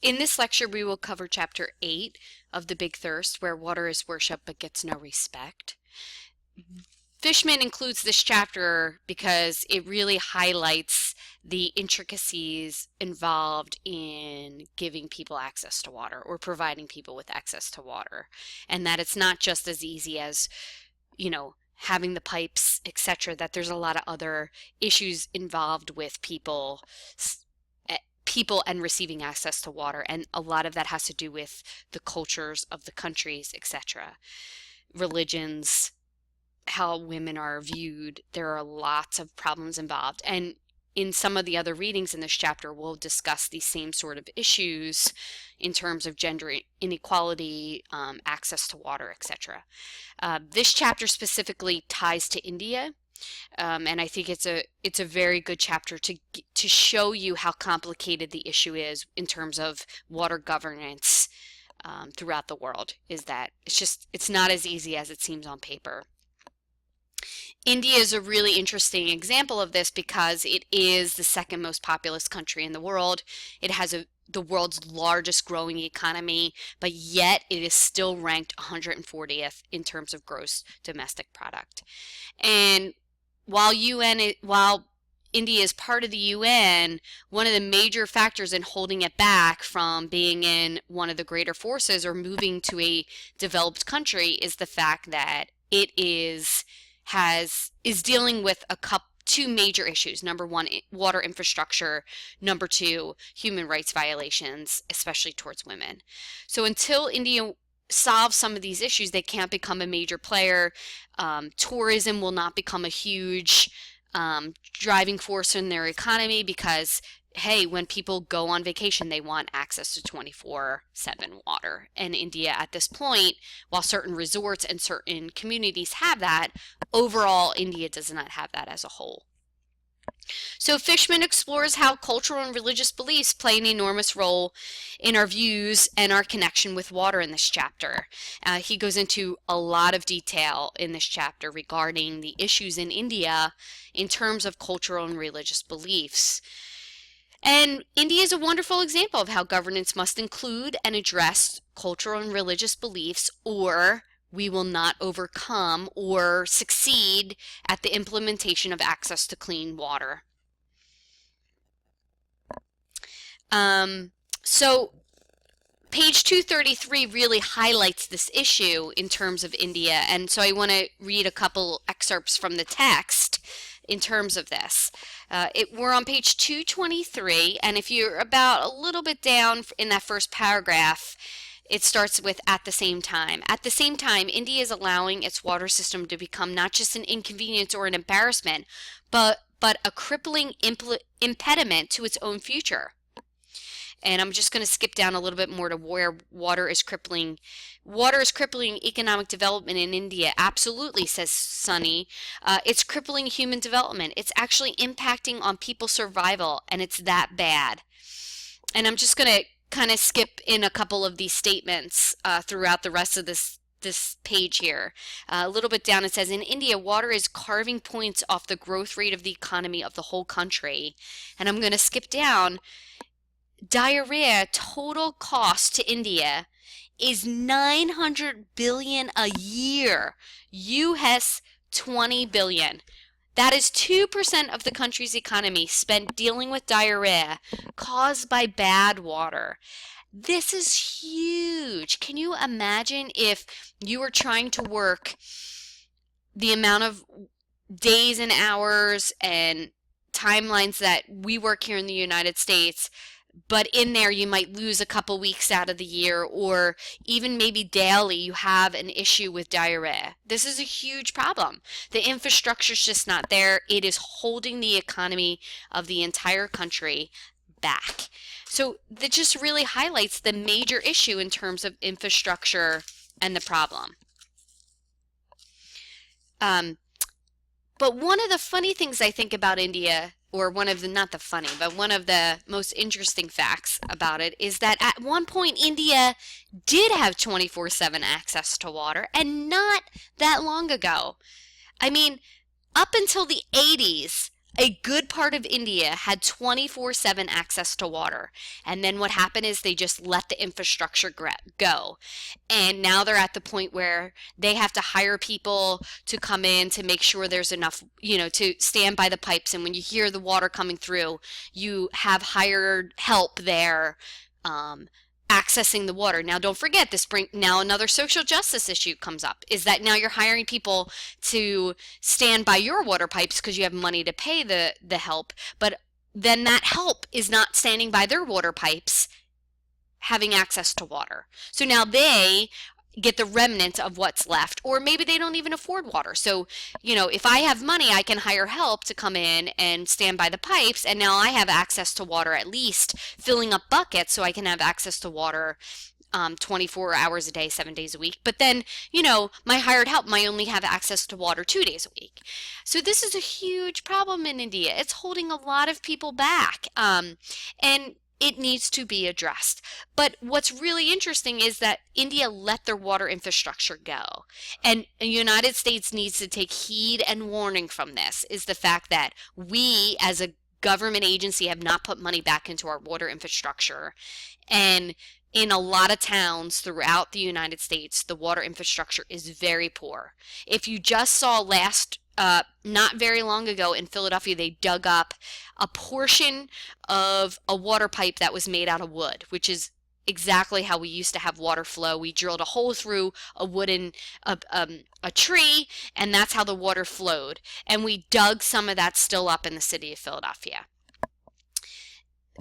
In this lecture, we will cover Chapter 8 of The Big Thirst, where water is worshipped but gets no respect. Fishman includes this chapter because it really highlights the intricacies involved in giving people access to water or providing people with access to water, and that it's not just as easy as, having the pipes, etc., that there's a lot of other issues involved with people and receiving access to water, and a lot of that has to do with the cultures of the countries, etc., religions, how women are viewed. There are lots of problems involved, and in some of the other readings in this chapter we'll discuss these same sort of issues in terms of gender inequality, access to water, etc. This chapter specifically ties to India. And I think it's a very good chapter to show you how complicated the issue is in terms of water governance throughout the world. Is that it's not as easy as it seems on paper. India is a really interesting example of this because it is the second most populous country in the world. It has the world's largest growing economy, but yet it is still ranked 140th in terms of gross domestic product. And while India is part of the UN, one of the major factors in holding it back from being in one of the greater forces or moving to a developed country is the fact that it is dealing with two major issues. Number one, water infrastructure. Number two, human rights violations, especially towards women. So until India solve some of these issues, they can't become a major player. Tourism will not become a huge driving force in their economy because, hey, when people go on vacation, they want access to 24/7 water. And India at this point, while certain resorts and certain communities have that, overall India does not have that as a whole. So Fishman explores how cultural and religious beliefs play an enormous role in our views and our connection with water in this chapter. He goes into a lot of detail in this chapter regarding the issues in India in terms of cultural and religious beliefs. And India is a wonderful example of how governance must include and address cultural and religious beliefs, or we will not overcome or succeed at the implementation of access to clean water. So page 233 really highlights this issue in terms of India, and so I want to read a couple excerpts from the text in terms of this. We're on page 223, and if you're about a little bit down in that first paragraph, it starts with "at the same time." At the same time, India is allowing its water system to become not just an inconvenience or an embarrassment, but a crippling impediment to its own future. And I'm just going to skip down a little bit more to where water is crippling economic development in India. Absolutely, says Sunny. It's crippling human development. It's actually impacting on people's survival, and it's that bad. And I'm just going to kind of skip in a couple of these statements throughout the rest of this page here. A little bit down it says, in India, water is carving points off the growth rate of the economy of the whole country. And I'm going to skip down. Diarrhea total cost to India is 900 billion a year. US 20 billion. That is 2% of the country's economy spent dealing with diarrhea caused by bad water. This is huge. Can you imagine if you were trying to work the amount of days and hours and timelines that we work here in the United States, but in there you might lose a couple weeks out of the year, or even maybe daily you have an issue with diarrhea. This is a huge problem. The infrastructure's just not there. It is holding the economy of the entire country back. So that just really highlights the major issue in terms of infrastructure and the problem. But one of the funny things I think about India, or not the funny, but one of the most interesting facts about it is that at one point India did have 24/7 access to water, and not that long ago. I mean, up until the 80s, a good part of India had 24/7 access to water. And then what happened is they just let the infrastructure go. And now they're at the point where they have to hire people to come in to make sure there's enough, to stand by the pipes. And when you hear the water coming through, you have hired help there. Accessing the water. Now, don't forget now another social justice issue comes up, is that now you're hiring people to stand by your water pipes because you have money to pay the help, but then that help is not standing by their water pipes having access to water. So now they get the remnant of what's left, or maybe they don't even afford water. So, if I have money, I can hire help to come in and stand by the pipes, and now I have access to water, at least filling up buckets so I can have access to water 24 hours a day, 7 days a week. But then, my hired help might only have access to water 2 days a week. So this is a huge problem in India. It's holding a lot of people back. And it needs to be addressed. But what's really interesting is that India let their water infrastructure go. And the United States needs to take heed and warning from this, is the fact that we as a government agency have not put money back into our water infrastructure. And in a lot of towns throughout the United States, the water infrastructure is very poor. If you just saw not very long ago in Philadelphia, they dug up a portion of a water pipe that was made out of wood, which is exactly how we used to have water flow. We drilled a hole through a tree, and that's how the water flowed. And we dug some of that still up in the city of Philadelphia.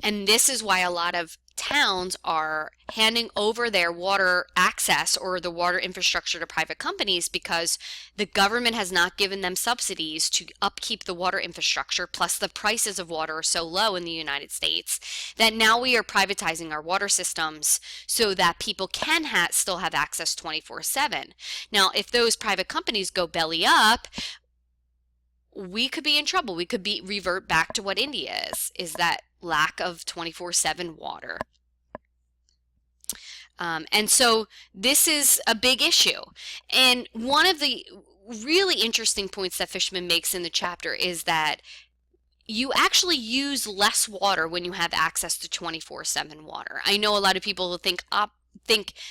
And this is why a lot of towns are handing over their water access or the water infrastructure to private companies, because the government has not given them subsidies to upkeep the water infrastructure. Plus the prices of water are so low in the United States that now we are privatizing our water systems so that people can still have access 24/7. Now, if those private companies go belly up, we could be in trouble. We could revert back to what India is that lack of 24/7 water. And so this is a big issue. And one of the really interesting points that Fishman makes in the chapter is that you actually use less water when you have access to 24/7 water. I know a lot of people will think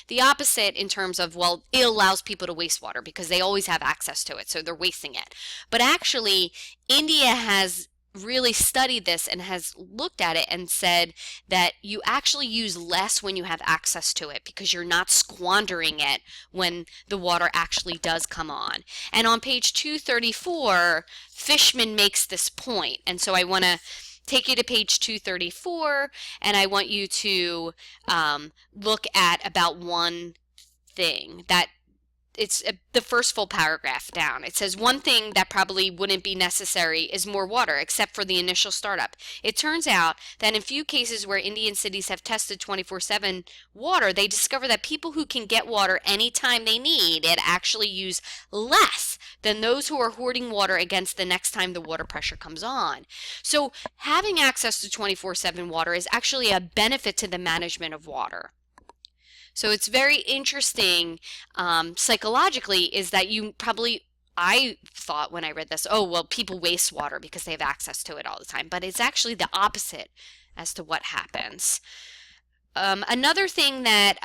the opposite in terms of, well, it allows people to waste water because they always have access to it, so they're wasting it. But actually, India has really studied this and has looked at it and said that you actually use less when you have access to it because you're not squandering it when the water actually does come on. And on page 234, Fishman makes this point. And so I want to take you to page 234, and I want you to look at about one thing that it's the first full paragraph down. It says, one thing that probably wouldn't be necessary is more water, except for the initial startup. It turns out that in few cases where Indian cities have tested 24/7 water, they discover that people who can get water anytime they need it actually use less than those who are hoarding water against the next time the water pressure comes on. So having access to 24/7 water is actually a benefit to the management of water. So it's very interesting psychologically, is that I thought when I read this, oh, well, people waste water because they have access to it all the time. But it's actually the opposite as to what happens. Another thing that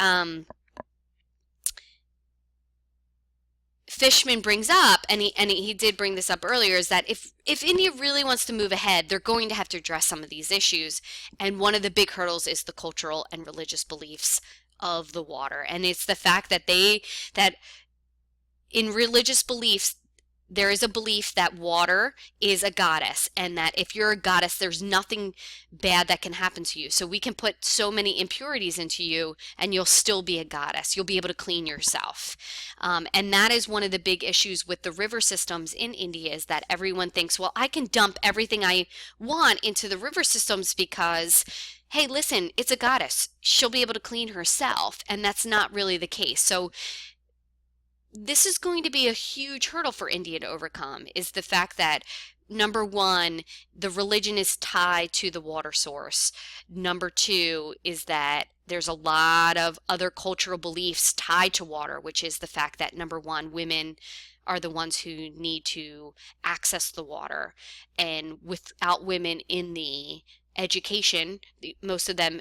Fishman brings up, and he did bring this up earlier, is that if India really wants to move ahead, they're going to have to address some of these issues. And one of the big hurdles is the cultural and religious beliefs of the water. And it's the fact that that in religious beliefs, there is a belief that water is a goddess, and that if you're a goddess, there's nothing bad that can happen to you. So we can put so many impurities into you and you'll still be a goddess. You'll be able to clean yourself. And that is one of the big issues with the river systems in India, is that everyone thinks, well, I can dump everything I want into the river systems because, hey, listen, it's a goddess. She'll be able to clean herself. And that's not really the case. So this is going to be a huge hurdle for India to overcome, is the fact that, number one, the religion is tied to the water source. Number two is that there's a lot of other cultural beliefs tied to water, which is the fact that, number one, women are the ones who need to access the water. And without women in the education, most of them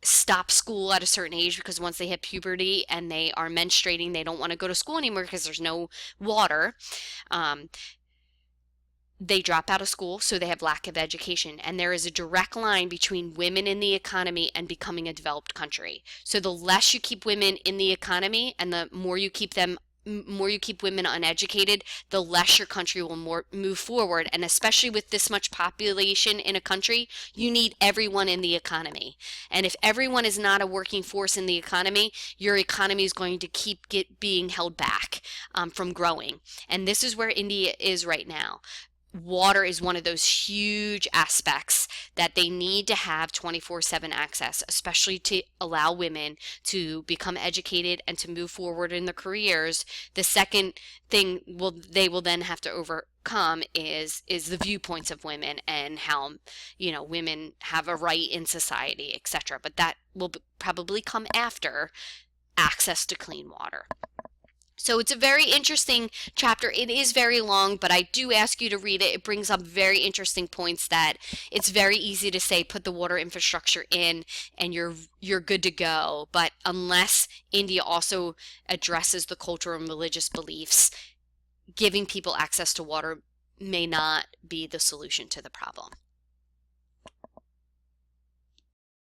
stop school at a certain age because once they hit puberty and they are menstruating, they don't want to go to school anymore because there's no water. They drop out of school, so they have lack of education. And there is a direct line between women in the economy and becoming a developed country. So the less you keep women in the economy and the more you keep women uneducated, the less your country will move forward. And especially with this much population in a country, you need everyone in the economy. And if everyone is not a working force in the economy, your economy is going to keep being held back from growing. And this is where India is right now. Water is one of those huge aspects that they need to have 24/7 access, especially to allow women to become educated and to move forward in their careers. The second thing they will then have to overcome is the viewpoints of women and how, women have a right in society, etc. But that will probably come after access to clean water. So it's a very interesting chapter. It is very long, but I do ask you to read it. It brings up very interesting points that it's very easy to say, put the water infrastructure in and you're good to go. But unless India also addresses the cultural and religious beliefs, giving people access to water may not be the solution to the problem.